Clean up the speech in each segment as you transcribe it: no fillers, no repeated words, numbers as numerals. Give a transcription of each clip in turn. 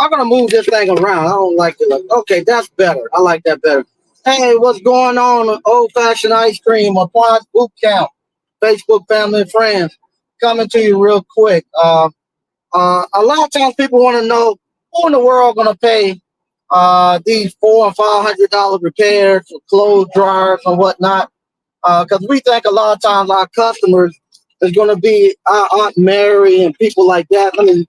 I'm gonna move this thing around. I don't like it. Like, okay, that's better. I like that better. Hey, what's going on? Old fashioned ice cream, appliance boot camp, Facebook family and friends, coming to you real quick. A lot of times people want to know who in the world gonna pay these $400 and $500 repairs for clothes dryers and whatnot. Because we think a lot of times our customers is going to be our Aunt Mary and people like that. Let me.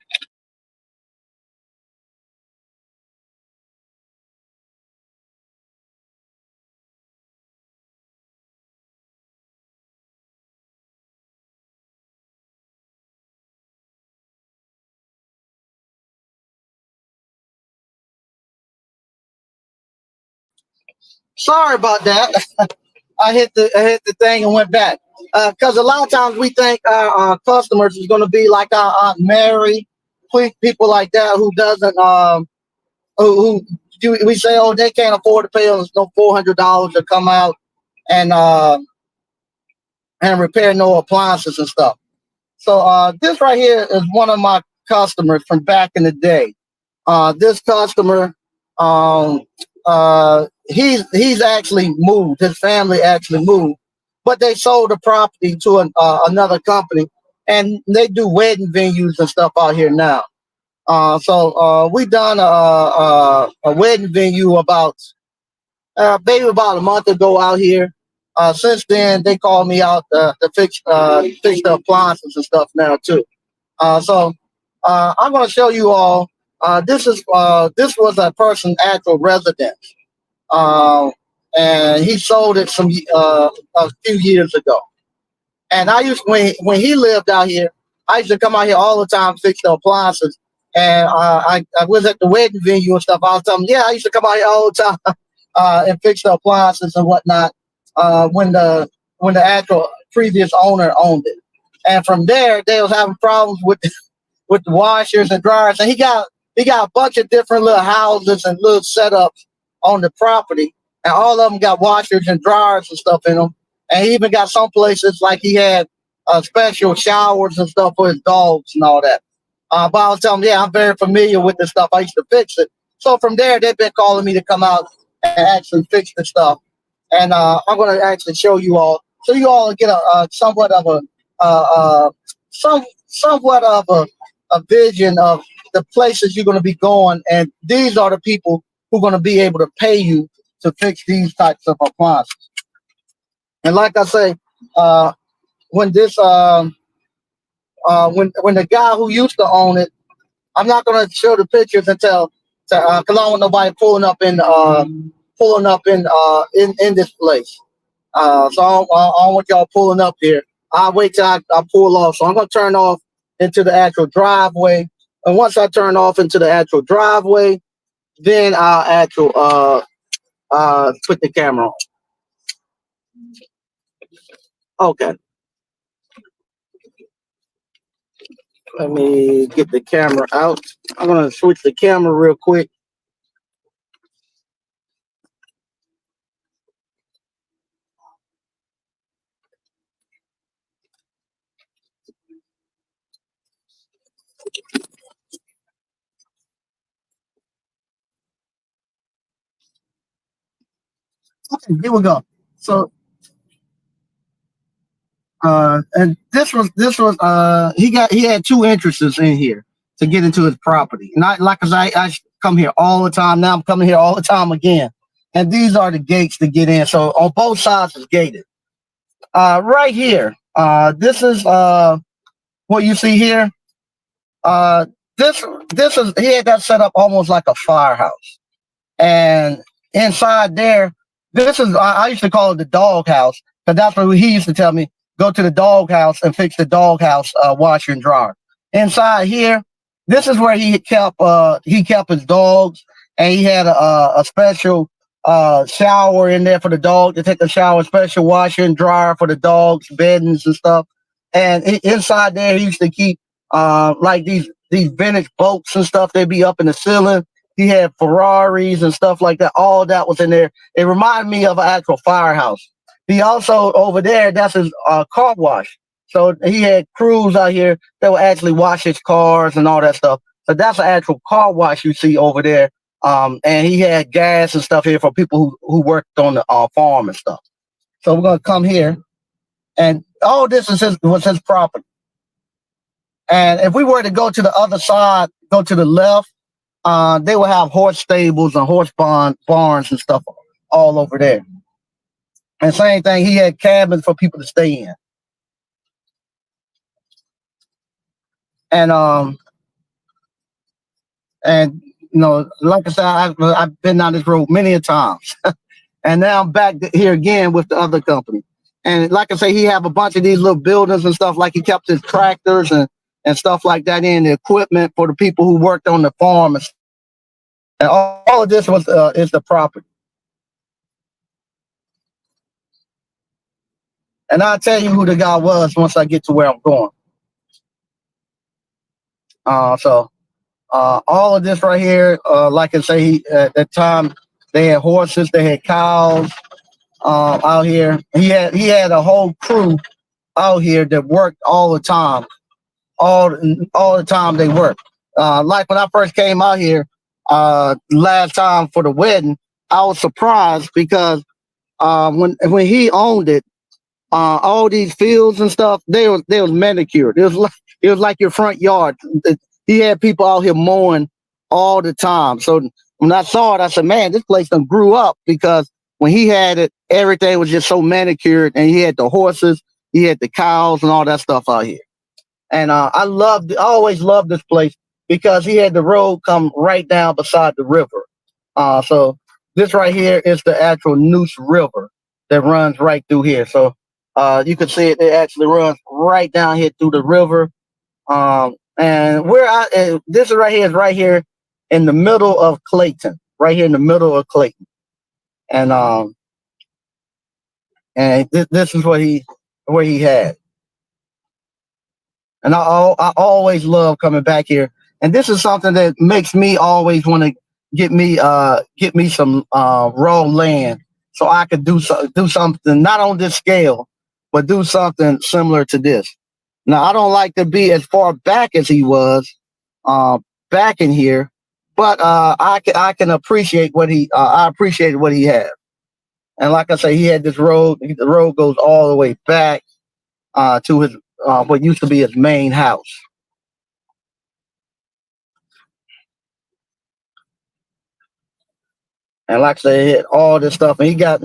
Sorry about that. I hit the thing and went back. Because a lot of times we think our customers is going to be like our Aunt Mary, people like that who doesn't we say, oh, they can't afford to pay us no $400 to come out and repair no appliances and stuff. So this right here is one of my customers from back in the day. This customer, um, he's actually moved. His family actually moved, but they sold the property to another company, and they do wedding venues and stuff out here now. So we done a wedding venue about maybe about a month ago out here. Since then, they called me out to fix the appliances and stuff now too. So I'm going to show you all. This was a person's actual residence, um, and he sold it a few years ago. And I used when he lived out here, I used to come out here all the time to fix the appliances. And I was at the wedding venue and stuff. I was telling him, yeah, I used to come out here all the time and fix the appliances and whatnot when the actual previous owner owned it. And from there, they was having problems with the washers and dryers. And he got a bunch of different little houses and little setups on the property, and all of them got washers and dryers and stuff in them. And he even got some places like he had special showers and stuff for his dogs and all that. But I was telling him, yeah, I'm very familiar with this stuff. I used to fix it. So from there, they've been calling me to come out and actually fix the stuff. And I'm going to actually show you all, so you all get a somewhat of a somewhat of a vision of the places you're going to be going. And these are the people who are going to be able to pay you to fix these types of appliances. And like I say, uh, when this when the guy who used to own it, I'm not gonna show the pictures until because I don't want nobody pulling up in this place. So I don't want y'all pulling up here. I'll wait till I pull off. So I'm gonna turn off into the actual driveway, and once I turn off into the actual driveway, then I'll actual put the camera on. Okay, let me get the camera out. I'm gonna switch the camera real quick. Okay, here we go. So and he had two entrances in here to get into his property. And I come here all the time. Now I'm coming here all the time again. And these are the gates to get in. So on both sides is gated. Right here, this is what you see here. Uh, this is he had that set up almost like a firehouse. And inside there, this is I used to call it the dog house because that's what he used to tell me. Go to the dog house and fix the dog house washer and dryer. Inside here, this is where he kept his dogs, and he had a special shower in there for the dog to take a shower, special washer and dryer for the dogs, beddings and stuff. And inside there, he used to keep like these vintage boats and stuff. They'd be up in the ceiling. He had Ferraris and stuff like that. All that was in there. It reminded me of an actual firehouse. He also over there, that's his car wash. So he had crews out here that would actually wash his cars and all that stuff. So that's an actual car wash you see over there. And he had gas and stuff here for people who worked on the farm and stuff. So we're gonna come here, and all this is was his property. And if we were to go to the other side, go to the left, they will have horse stables and barns and stuff all over there. And same thing, he had cabins for people to stay in. And like I said, I've been down this road many a times, and now I'm back here again with the other company. And like I say, he have a bunch of these little buildings and stuff. Like he kept his tractors and stuff like that in the equipment for the people who worked on the farm, and all of this was is the property. And I'll tell you who the guy was once I get to where I'm going. All of this right here, like I say, at that time they had horses, they had cows out here. He had a whole crew out here that worked all the time, all the time they worked. Like when I first came out here last time for the wedding, I was surprised because when he owned it, all these fields and stuff, they was manicured. It was like your front yard. He had people out here mowing all the time. So when I saw it, I said, "Man, this place done grew up," because when he had it, everything was just so manicured, and he had the horses, he had the cows, and all that stuff out here. And I always loved this place because he had the road come right down beside the river. So this right here is the actual Noose River that runs right through here. So you can see it actually runs right down here through the river. And this is right here in the middle of Clayton, right here in the middle of Clayton. And this is what he had. And I always love coming back here. And this is something that makes me always want to get me some raw land so I could do something not on this scale, but do something similar to this. Now I don't like to be as far back as he was back in here, but I can appreciate I appreciated what he had. And like I say, he had this road. The road goes all the way back to his what used to be his main house. And like I said, he had all this stuff, and he got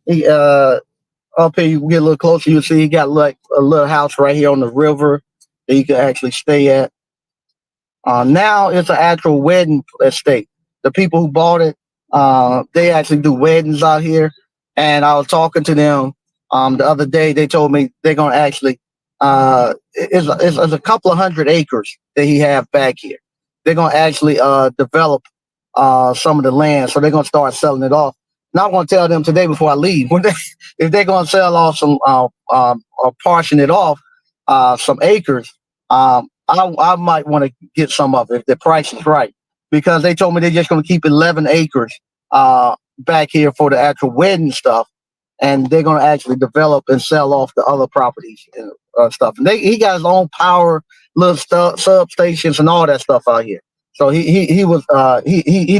he up here. You get a little closer, you see he got like a little house right here on the river that you can actually stay at. Now it's an actual wedding estate. The people who bought it, they actually do weddings out here. And I was talking to them the other day. They told me they're gonna actually it's a couple of hundred acres that he have back here. They're gonna actually develop some of the land, so they're gonna start selling it off. Not gonna tell them today before I leave if they're gonna sell off some or portion it off some acres. I might want to get some of it if the price is right, because they told me they're just going to keep 11 acres back here for the actual wedding stuff, and they're going to actually develop and sell off the other properties and stuff. And he got his own power, little substations and all that stuff out here. So he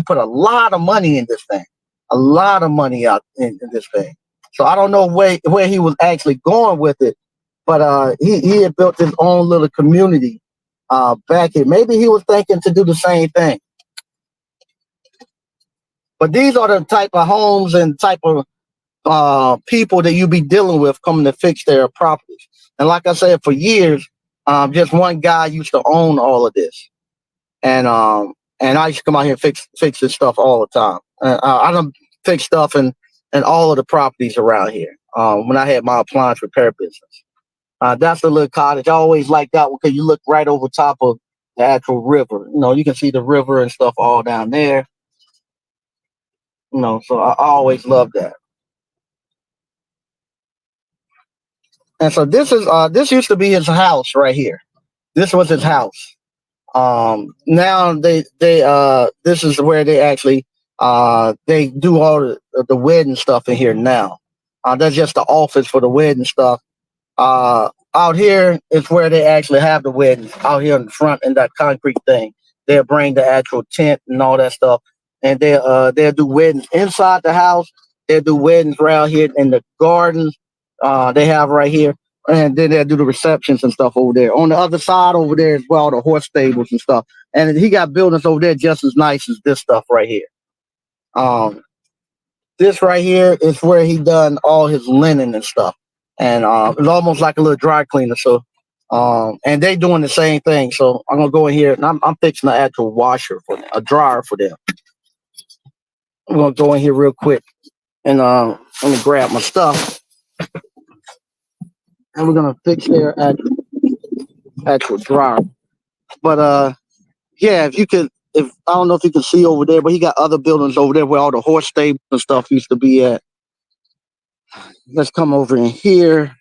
put a lot of money in this thing, a lot of money out in this thing. So I don't know where he was actually going with it, but he had built his own little community back here. Maybe he was thinking to do the same thing. But these are the type of homes and type of people that you be dealing with coming to fix their properties. And like I said, for years, just one guy used to own all of this, and I used to come out here and fix this stuff all the time. I done fix stuff in all of the properties around here when I had my appliance repair business. That's the little cottage. I always like that one because you look right over top of the actual river. You can see the river and stuff all down there. So I always love that. And so this used to be his house right here. This was his house. Now this is where they actually they do all the wedding stuff in here now. That's just the office for the wedding stuff. Out here is where they actually have the weddings. Out here in the front in that concrete thing. they'll bring the actual tent and all that stuff, and they'll do weddings inside the house. They'll do weddings around here in the gardens they have right here, and then they'll do the receptions and stuff over there. On the other side over there as well, the horse stables and stuff. And he got buildings over there just as nice as this stuff right here. Um, this right here is where he done all his linen and stuff, and it's almost like a little dry cleaner. So, and they doing the same thing. So I'm gonna go in here and I'm fixing the actual washer for them, a dryer for them. I'm gonna go in here real quick and let me grab my stuff, and we're gonna fix their actual dryer. But yeah, if you could, if I don't know if you can see over there, but he got other buildings over there where all the horse stables and stuff used to be at. Let's come over in here,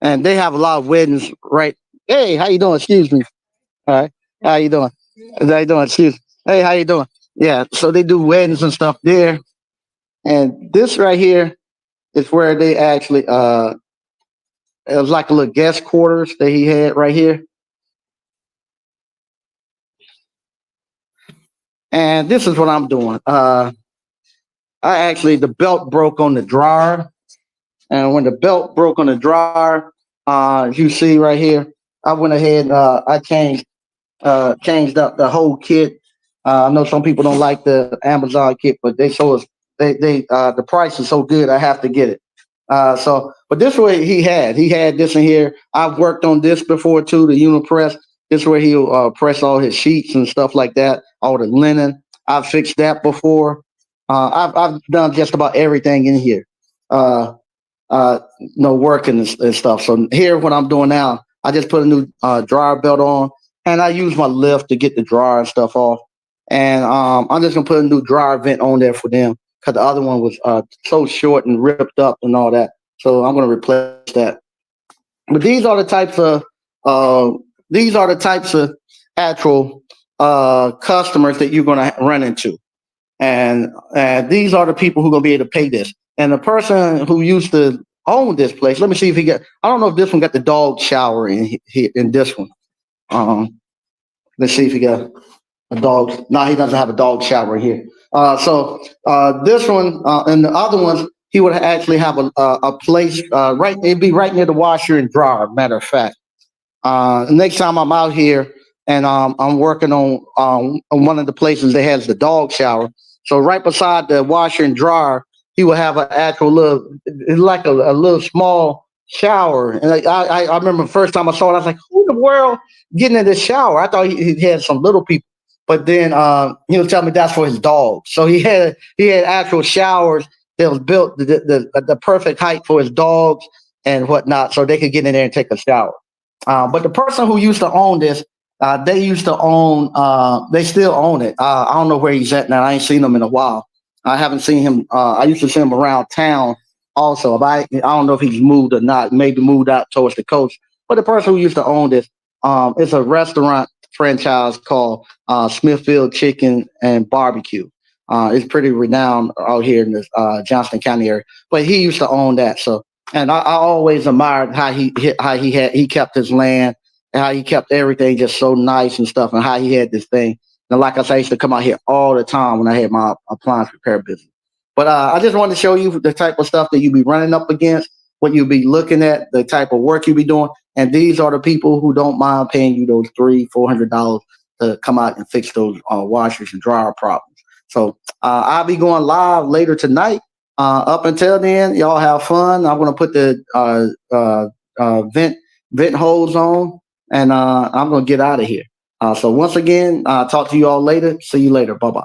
and they have a lot of weddings, right? Hey, how you doing? Excuse me. All right, how you doing? How you doing? Excuse. Hey, how you doing? Yeah, so they do weddings and stuff there, and this right here is where they actually it was like a little guest quarters that he had right here, and this is what I'm doing. I actually the belt broke on the dryer, and when the belt broke on the dryer, you see right here, I went ahead and I changed up the whole kit. I know some people don't like the Amazon kit, but they show us they the price is so good I have to get it. But this way he had this in here. I've worked on this before too, the Unipress. This is where he'll press all his sheets and stuff like that, all the linen. I've fixed that before. I've done just about everything in here. Uh, Working and stuff. So here, what I'm doing now, I just put a new dryer belt on, and I use my lift to get the dryer and stuff off. And I'm just gonna put a new dryer vent on there for them because the other one was so short and ripped up and all that. So I'm gonna replace that. But uh, these are the types of actual customers that you're gonna run into, and these are the people who are gonna be able to pay this. And the person who used to own this place, let me see if he got. I don't know if this one got the dog shower in this one. Um, let's see if he got a dog. No, he doesn't have a dog shower here. This one and the other ones, he would actually have a place right. It'd be right near the washer and dryer. Matter of fact. Next time I'm out here and I'm working on one of the places that has the dog shower. So right beside the washer and dryer, he will have an actual little, it's like a little small shower. And I remember the first time I saw it, I was like, who in the world getting in this shower? I thought he had some little people. But then he was telling me that's for his dog. So he had actual showers that was built the perfect height for his dogs and whatnot, so they could get in there and take a shower. But the person who used to own this, they used to own, they still own it. I don't know where he's at now. I ain't seen him in a while. I haven't seen him. I used to see him around town also. But I don't know if he's moved or not. Maybe moved out towards the coast. But the person who used to own this, it's a restaurant franchise called Smithfield Chicken and Barbecue. It's pretty renowned out here in this Johnston County area. But he used to own that. So and I always admired how he kept his land and how he kept everything just so nice and stuff, and how he had this thing. And like I said, I used to come out here all the time when I had my appliance repair business. But I just wanted to show you the type of stuff that you be running up against, what you be looking at, the type of work you be doing, and these are the people who don't mind paying you those $300-400 to come out and fix those washers and dryer problems. So I'll be going live later tonight. Up until then, y'all have fun. I'm gonna put the vent hose on, and I'm gonna get out of here. So once again, talk to you all later. See you later. Bye bye.